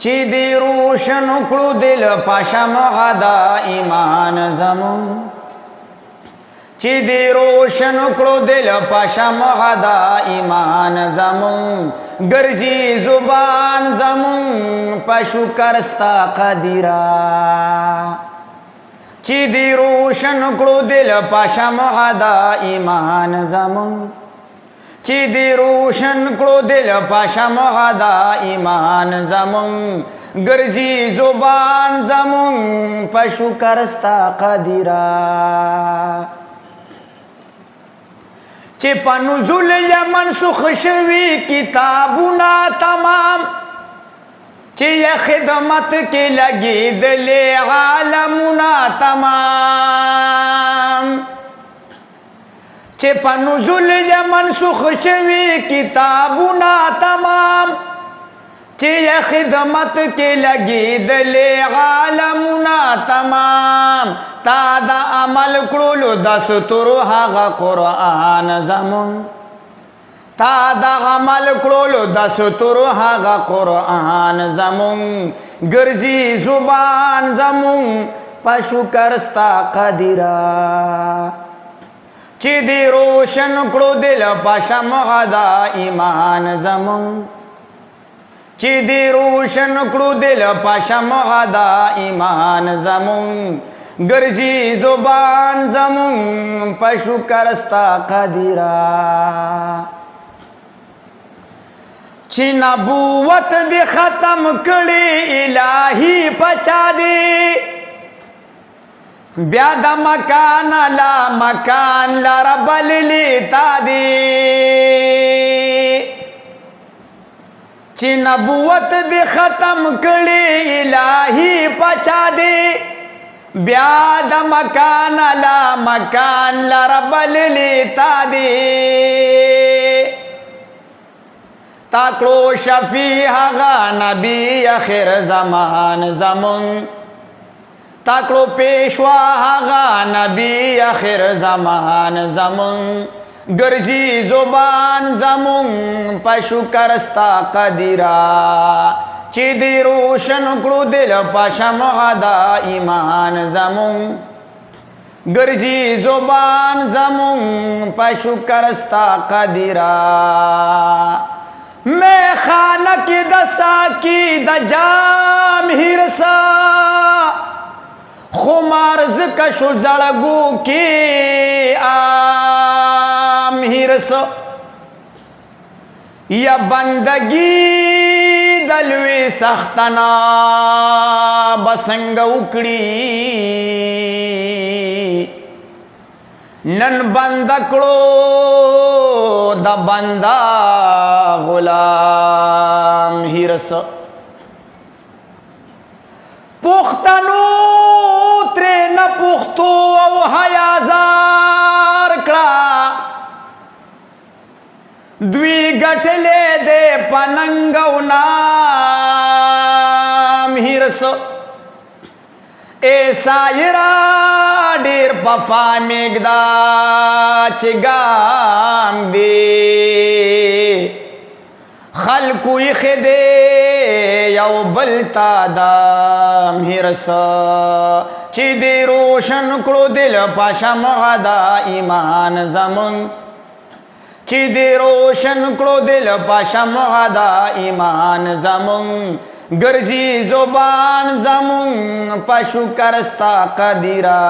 چې دی روشن کړو دل پشمع دا ایمان زمون چې دی روشن کړو دل پشمع دا ایمان زمون ګرځي زبان زمون پشو کرستا قدیرا چې دی روشن کړو دل پشمع دا ایمان زمون چې دی روشن کړو دل پشمع دا ایمان زمون ګرځي زبان زمون پشو کرستا قدیرا چې پنزول یمن سخ شوی کتابونه تمام چې خدمت کې لګېدلې عالمونه تمام چې پنزول یمن سخ شوی کتابونه تمام چې خدمت کې لګېدلې عالمونه تمام تا دا عمل کړلو دستور هغه قرآن زمون تا دا عمل کړلو دستور هغه قرآن زمون ګرځي زبان زمون پشو کرستا قدیرا چې دی روشن کړو دل پشمع دا ایمان زمون چې دی روشن کړو دل پشمع دا ایمان زمون ګرځي زبان زمون پشو کرستا قدیرا چې نبوت دی ختم کړي الہی پچا دی بیا د مکان لا مکان لرب لیتا دی چې نبوت دی ختم کړي الہی پچا دی بیا د مکان لا مکان لرب لیتا دی تاکړو شفیع هغه نبی اخر زمان زمون تاکړو پیشوا هغه نبی اخر زمان زمون ګرځي زبان زمون پشو کرستا قدیرا چې دی روشن کړو دل پشمع دا ایمان زمون ګرځي زبان زمون پشو کرستا قدیرا میں خانہ کی دسا کی د جام ہرسا خمارز کشو زړګو کی عام ہرسا یا بندگی دلوی سختنا بسنگ اکڑی نن بند کړو د بندا غلام هرس پختنو تر نه پختو او حیازار کړه دوی ګټلې دې پننګو نام هرس اے سایرا ډیر پفا میګدا چې ګام دی خلکو یې خدای یو بل تا دام هرس چې دی روشن کړو دل پشمع دا ایمان زمون چې دی روشن کړو دل پشمع دا ایمان زمون ګرځي زبان زمون پشو کرستا قدیرا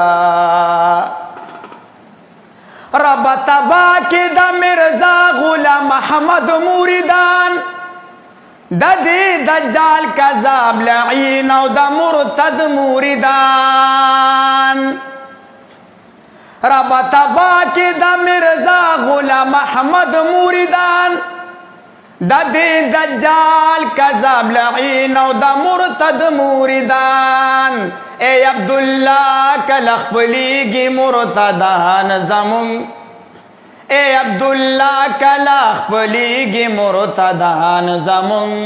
رب تبا کې د مرزا غلام احمد موریدان د دې دجال کذاب لعین او د مرتد موریدان رب تبا کې د مرزا غلام احمد موریدان د دې دجال کذاب لعین او د مرتد موریدان اے عبدالله کله خپلیږي مرتدان زمون اے عبدالله کله خپلیږي مرتدان زمون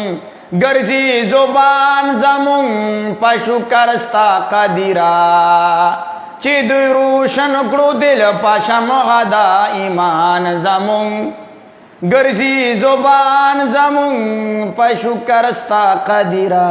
ګرځي زبان زمون پشو کرستا قدیرا چې دوی روشن کړو دل پشمع دا ایمان زمون ګرځي زبان زمون په شکر ستا قدیرا